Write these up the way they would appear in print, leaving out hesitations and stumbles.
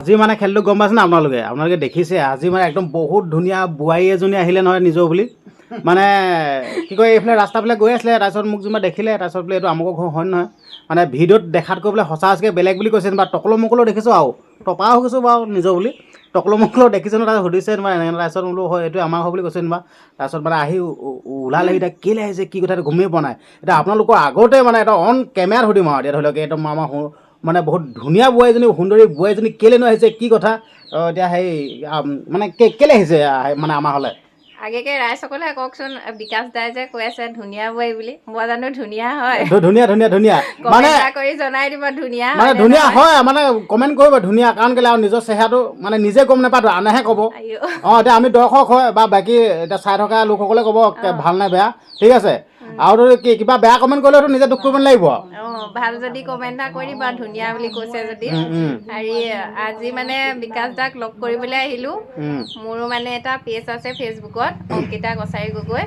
আজি মানে খেলটো গম পাইছে না আপোনালোকে দেখিছে আজি মানে একদম বহুত ধুনীয়া বোৱাৰী এজনী আহিলে নহয় নিজৰ বুলি মানে কি কয় এইফালে ৰাস্তাফালে গৈ আছিলে তাৰপিছত মোক যেনিবা দেখিলে তাৰপিছত বোলে এইটো আমুকৰ ঘৰ হয় নহয় মানে ভিডিঅ'ত দেখাতকৈ বোলে সঁচা সঁচাকৈ বেলেগ বুলি কৈছে বা টকলো মকলো দেখিছোঁ আৰু টপা হৈ গৈছোঁ বাৰু নিজৰ বুলি টকলো মকলো দেখিছোঁ ন তাৰপিছত সুধিছে তোমাৰ এনেকৈ তাৰপিছত বোলো হয় এইটো আমাৰ ঘৰ বুলি কৈছে যেনিবা তাৰপিছত মানে আহি ওলালে এতিয়া কেলৈ আহিছে কি কথা গমেই পোৱা নাই এতিয়া আপোনালোকৰ আগতে মানে এটা অন কেমেৰাত সুধিম আৰু এতিয়া ধৰি লওক একদম আমাৰ মানে বহুত ধুনীয়া বোৱাৰীজনী সুন্দৰী বোৱাৰীজনী কেলৈনো আহিছে কি কথা এতিয়া সেই মানে কেলৈ আহিছে মানে আমাৰ হ'লে আগেকে ৰাইজসকলে কওকচোন বিকাশ দাই যে কৈ আছে ধুনীয়া বোৱাৰী বুলি মই জানো ধুনীয়া হয় ধুনীয়া মানে কৰি জনাই দিব ধুনীয়া মানে ধুনীয়া হয় মানে কমেণ্ট কৰিব ধুনীয়া কাৰণ কেলৈ আৰু নিজৰ চেহেৰাটো মানে নিজে গম নাপাতো আনেহে ক'ব এতিয়া আমি দৰ্শক হয় বা বাকী এতিয়া চাই থকা লোকসকলে ক'ব ভাল নে বেয়া ঠিক আছে আৰু কি কিবা বেয়া কমেণ্ট কৰিলেতো নিজে দুখ কৰিব নালাগিব ভাল যদি কমেণ্ট এটা কৰি দিবা ধুনীয়া বুলি কৈছে যদি হেৰি আজি মানে বিকাশ দাক লগ কৰিবলৈ আহিলোঁ মোৰো মানে এটা পেজ আছে ফেচবুকত অংকিতা কছাৰী গগৈ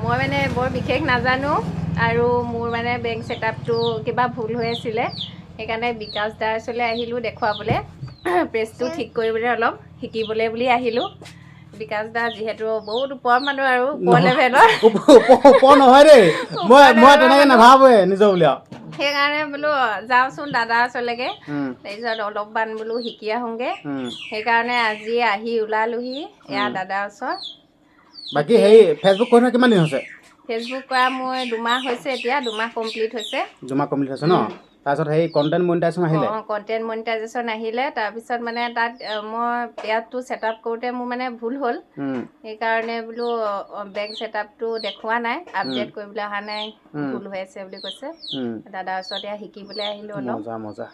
মই মানে বৰ বিশেষ নাজানো আৰু মোৰ মানে বেংক ছেটআপটো কিবা ভুল হৈ আছিলে সেইকাৰণে বিকাশ দাৰ ওচৰলৈ আহিলোঁ দেখুৱাবলৈ পেজটো ঠিক কৰিবলৈ অলপ শিকিবলৈ বুলি আহিলোঁ বিকাশ দা যিহেতু বহুত ওপৰ মানুহ আৰু ওপৰ লেভেলৰ ওপৰ নহয় দেই মই তেনেকৈ নাভাবোৱে নিজৰ বুলি আৰু সেইকাৰণে বোলো যাওঁচোন দাদাৰ ওচৰলৈকে তাৰপিছত অলপমান বোলো শিকি আহোঁগৈ সেইকাৰণে আজি আহি ওলালোহি এয়া দাদাৰ ওচৰত বাকী সেই ফেচবুক কৰি কিমান দিন হৈছে ফেচবুক কৰা মোৰ 2 মাহ হৈছে এতিয়া 2 মাহ কমপ্লিট হৈছে 2 মাহ কমপ্লিট হৈছে ন তাৰপিছত সেই কণ্টেণ্ট মনিটাইজেশ্যন আহিলে কণ্টেণ্ট মনিটাইজেশ্যন আহিলে তাৰপিছত মানে তাত মই পেজটো ছেটআপ কৰোঁতে মোৰ মানে ভুল হ'ল সেইকাৰণে বোলো বেংক ছেটআপটো দেখুওৱা নাই আপডেট কৰিবলৈ অহা নাই ভুল হৈ আছে বুলি কৈছে দাদাৰ ওচৰতে শিকিবলৈ আহিলোঁ অলপ মজা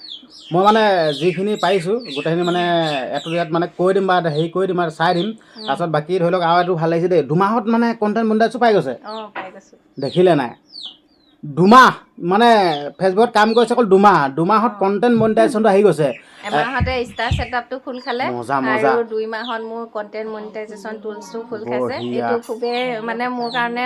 মই মানে যিখিনি পাৰিছোঁ গোটেইখিনি মানে ইয়াত মানে কৈ দিম বা হেৰি কৰি দিম আৰু চাই দিম তাৰপিছত বাকী ধৰি লওক আৰু এইটো ভাল লাগিছে দেই 2 মাহত মানে কণ্টেণ্ট মনিটাইজেশ্যন পাই গৈছে পাই গৈছোঁ দেখিলে নাই 2 মাহ মানে ফেচবুকত কাম কৰিছে অকল 2 মাহত কণ্টেণ্ট মনিটাইজেশ্যনটো আহি গৈছে এমাহতে ষ্টাৰ ছেটআপটো খোল খালে আৰু 2 মাহত মোৰ কণ্টেণ্ট মনিটাইজেশ্যন টুলছটো খোল খাইছে এইটো খুবেই মানে মোৰ কাৰণে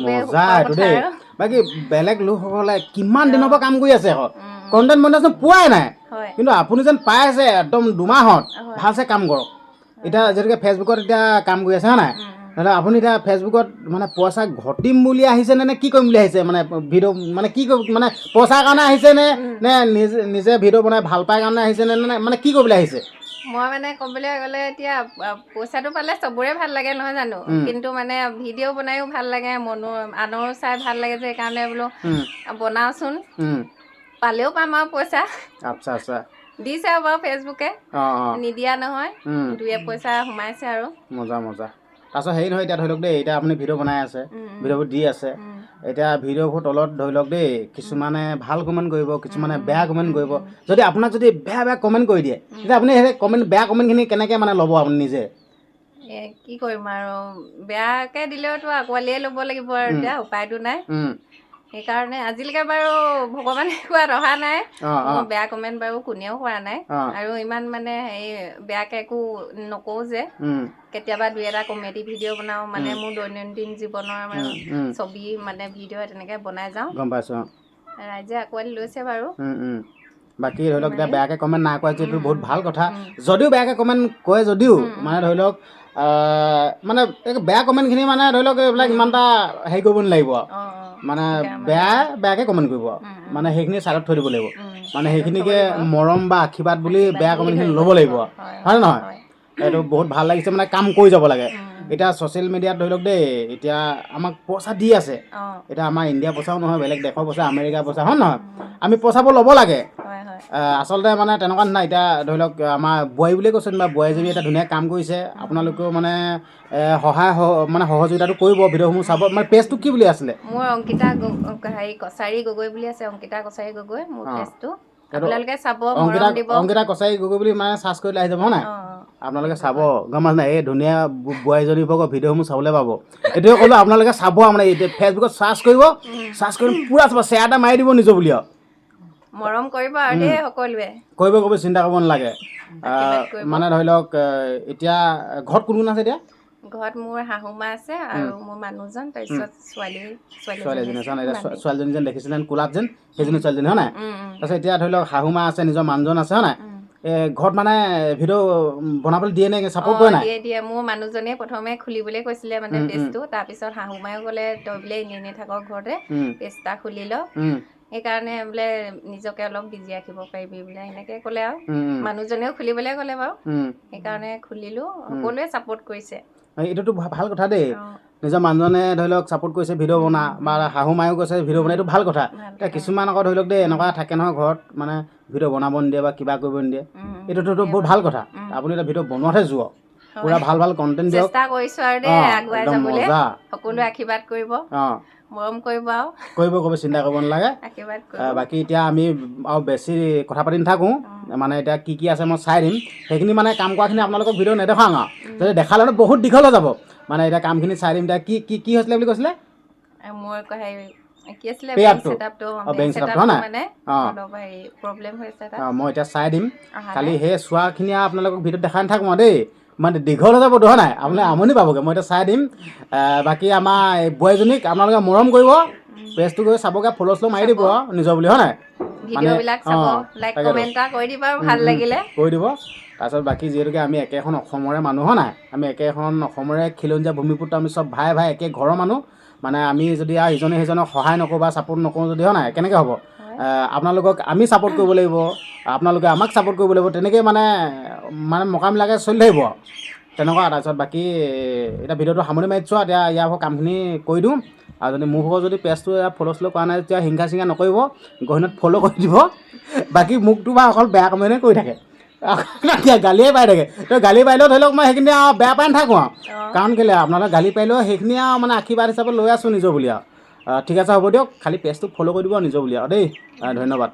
মজা এইটো দেই বাকী বেলেগ লোকসকলে কিমান দিনৰ পৰা কাম কৰি আছে আকৌ কণ্টেণ্ট মনিটাইজেশ্যন পোৱাই নাই কিন্তু আপুনি যেন পাই আছে একদম 2 মাহত ভালছে কাম কৰক এতিয়া যেনেকৈ ফেচবুকত এতিয়া কাম কৰি আছে হয় নাই নহ'লে আপুনি এতিয়া ফেচবুকত মানে পইচা ঘটিম বুলি আহিছে নে কি কৰিম বুলি আহিছে মানে ভিডিঅ' মানে কি মানে পইচাৰ কাৰণে আহিছে নে নিজে ভিডিঅ' বনাই ভাল পাই কাৰণে আহিছে নে মানে কি কৰিবলৈ আহিছে মই মানে ক'বলৈ গ'লে এতিয়া পইচাটো পালে চবৰে ভাল লাগে নহয় জানো কিন্তু মানে ভিডিঅ' বনায়ো ভাল লাগে আনৰো চাই ভাল লাগে যে সেইকাৰণে বোলো বনাওচোন পালেও পাম আৰু পইচা আচ্ছা দিছে আৰু বাৰু ফেচবুকে নিদিয়া নহয় 2 পইচা সোমাইছে আৰু মজা তাৰপিছত হেৰি নহয় এতিয়া ধৰি লওক দেই এতিয়া আপুনি ভিডিঅ' বনাই আছে ভিডিঅ'বোৰ দি আছে এতিয়া ভিডিঅ'বোৰ তলত ধৰি লওক দেই কিছুমানে ভাল কমেণ্ট কৰিব কিছুমানে বেয়া কমেণ্ট কৰিব যদি আপোনাক যদি বেয়া কমেণ্ট কৰি দিয়ে তেতিয়া আপুনি সেই বেয়া কমেণ্টখিনি কেনেকৈ মানে ল'ব আপুনি নিজে কি কৰিম আৰু বেয়াকৈ দিলেওতো আঁকোৱালিয়ে ল'ব লাগিব আৰু এতিয়া উপায়তো নাই সেইকাৰণে আজিলৈকে বাৰু ভগৱানে কোৱাত অহা নাই মোৰ বেয়া কমেণ্ট বাৰু কোনেও কৰা নাই আৰু ইমান মানে হেৰি বেয়াকৈ একো নকওঁ যে কেতিয়াবা 2 এটা কমেডি ভিডিঅ' বনাওঁ মানে মোৰ দৈনন্দিন জীৱনৰ ছবি মানে ভিডিঅ' তেনেকৈ বনাই যাওঁ গম পাইছোঁ ৰাইজে আঁকোৱালি লৈছে বাৰু বাকী ধৰি লওক এতিয়া বেয়াকৈ কমেণ্ট নাই কৰা যিটো বহুত ভাল কথা যদিও বেয়াকৈ কমেণ্ট কৰে যদিও মানে ধৰি লওক মানে বেয়া কমেণ্টখিনি মানে ধৰি লওক এইবিলাক ইমান এটা হেৰি কৰিব নালাগিব মানে বেয়াকৈ কমেণ্ট কৰিব মানে সেইখিনি চাইডত থৈ দিব লাগিব মানে সেইখিনিকে মৰম বা আশীৰ্বাদ বুলি বেয়া কমেণ্টখিনি ল'ব লাগিব হয় নে নহয় এইটো বহুত ভাল লাগিছে মানে কাম কৰি যাব লাগে এতিয়া ছ'চিয়েল মিডিয়াত ধৰি লওক দেই এতিয়া আমাক পইচা দি আছে এতিয়া আমাৰ ইণ্ডিয়া পইচাও নহয় বেলেগ দেশৰ পইচা আমেৰিকাৰ পইচা হয় নহয় আমি পইচাবোৰ ল'ব লাগে আচলতে মানে তেনেকুৱা নাই এতিয়া ধৰি লওক আমাৰ বোৱাৰী বুলিয়ে কৈছোঁ বা বোৱাৰীজনী এটা ধুনীয়া কাম কৰিছে আপোনালোকেও মানে মানে সহযোগিতাটো কৰিব ভিডিঅ'সমূহ চাব মানে পেজটো কি বুলি আছিলে মোৰ অংকিতা কছাৰী গগৈ বুলি আছে অংকিতা কছাৰী গগৈ মোৰ পেজটো আপোনালোকে চাব মৰম দিব অংকিতা কছাৰী গগৈ বুলি মানে চাৰ্চ কৰিলে আহি যাব হয় নাই আপোনালোকে চাব গম পাইছে নাই এই ধুনীয়া বোৱাৰীজনীৰ ভিডিঅ'সমূহ চাবলৈ পাব এইটোৱে ক'লোঁ আপোনালোকে চাব মানে এতিয়া ফেচবুকত চাৰ্চ কৰি পূৰা চাব শ্বেয়াৰ এটা মাৰি দিব নিজৰ বুলি আৰু মৰম কৰিব আৰু দেই সকলোৱে কৰিব চিন্তা কৰিব নালাগে মানে ধৰি লওক এতিয়া ঘৰত কোন আছে এতিয়া ঘৰত মোৰ শাহু মা আছে আৰু মোৰ মানুহজন তাৰপিছত ছোৱালীজনী যেন দেখিছিলেন কোলাত যেন সেইজনী ছোৱালীজনী হয় নাই তাৰপিছত এতিয়া ধৰি লওক শাহু মা আছে নিজৰ মানুহজন আছে হয় নাই ঘৰত মানে ভিডিঅ' বনাবলৈ দিয়ে নে ছাপোৰ্ট কৰে নাই? দিয়ে মোৰ মানুহজনে প্ৰথমে খুলিবলৈ কৈছিলে মানে পেজটো, তাৰপিছত শাহু মায়েও ক'লে তই বোলে এনেই থাকক ঘৰতে পেজ এটা খুলি ল, সেইকাৰণে বোলে নিজকে অলপ বিজি ৰাখিব পাৰিবি বোলে সেনেকে ক'লে আৰু মানুহজনেও খুলিবলৈ ক'লে বাৰু, সেইকাৰণে খুলিলো। সকলোৱে ছাপোৰ্ট কৰিছে। এইটোতো ভাল কথা দেই, নিজৰ মানুহজনে ধৰি লওক ছাপোৰ্ট কৰিছে ভিডিঅ' বনা, বা শাহু মায়েও কৈছে ভিডিঅ' বনাই, এইটো ভাল কথা। এতিয়া কিছুমান আকৌ ধৰি লওক দেই এনেকুৱা থাকে নহয় ঘৰত মানে ভিডিঅ' বনাব নিদিয়ে বা কিবা কৰিব নিদিয়ে, এইটোতো বহুত ভাল কথা। আপুনি এতিয়া ভিডিঅ' বনোৱাতহে যোৱা পুৰা ভাল ভাল কণ্টেণ্ট দিয়ক। চেষ্টা কৰিছো আৰু দেই আগুৱাই যাবলৈ, সকলোৱে আশীৰ্বাদ কৰিব, মৰম কৰিব আৰু কৰিব চিন্তা কৰিব নালাগে। আশীৰ্বাদ কৰিব। বাকী এতিয়া আমি আৰু বেছি কথা পাতি নাথাকোঁ, মানে এতিয়া কি আছে মই চাই দিম, সেইখিনি মানে কাম কৰাখিনি আপোনালোকক ভিডিঅ' নেদেখাওঁ আৰু যদি দেখালে বহুত দীঘল হৈ যাব। মানে এতিয়া কামখিনি চাই দিম। এতিয়া কি হৈছিলে বুলি কৈছিলে? মোৰ কি আছিলে বেংক ছেটআপটো মানে অলপ হেৰি প্ৰব্লেম হৈছে তাত। মই এতিয়া চাই দিম, খালি সেই চোৱাখিনি আপোনালোকক ভিডিঅ'ত দেখাই নাথাকোঁ আৰু দেই, মানে দীঘল হৈ যাব ধৰা নাই, আপোনালোকে আমনি পাবগৈ। মই এতিয়া চাই দিম। বাকী আমাৰ এই বোৱাৰীজনীক আপোনালোকে মৰম কৰিব, পেজটো গৈ চাবগৈ, ফ'ল' মাৰি দিব আৰু নিজৰ বুলি, হয় নাই? ভিডিঅ'বিলাক চাব, লাইক কমেণ্ট এটা কৰি দিবা ভাল লাগিলে, কৰি দিব। তাৰপিছত বাকী যিহেতুকে আমি একেখন অসমৰে মানুহ, হয় নাই? আমি একেখন অসমৰে খিলঞ্জীয়া ভূমিপুত্ৰ, আমি চব ভাই একে ঘৰৰ মানুহ। মানে আমি যদি আৰু ইজনে সিজনক সহায় নকৰোঁ বা ছাপোৰ্ট নকৰোঁ যদি, হয় নাই, কেনেকৈ হ'ব? আপোনালোকক আমি ছাপোৰ্ট কৰিব লাগিব, আপোনালোকে আমাক ছাপোৰ্ট কৰিব লাগিব, তেনেকৈ মানে মকামিলাকৈ চলি থাকিব আৰু তেনেকুৱা। তাৰপিছত বাকী এতিয়া ভিডিঅ'টো সামৰি মাৰি দিছোঁ। এতিয়া ইয়াৰ কামখিনি কৰি দিওঁ। আৰু যদি মোৰ ভাগৰ যদি পেজটো ফ'ল' কৰা নাই তেতিয়া হিংসা চিংসা নকৰিব, গহীনত ফ'ল' কৰি দিব। বাকী মোকতো বা অকল বেয়া কমেণ্টে কৰি থাকে, গালিয়ে পাই থাকে। তই গালি পাৰিলেও ধৰি লওক মই সেইখিনি আৰু বেয়া পাই নাথাকোঁ আৰু, কাৰণ কেলৈ আপোনালোকে গালি পাৰিলেও সেইখিনি আৰু মানে আশীৰ্বাদ হিচাপে লৈ আছোঁ নিজৰ বুলি আৰু। ঠিক আছে, হ'ব দিয়ক, খালি পেজটো ফ'ল' কৰি দিব নিজৰ বুলি আৰু দেই। ধন্যবাদ।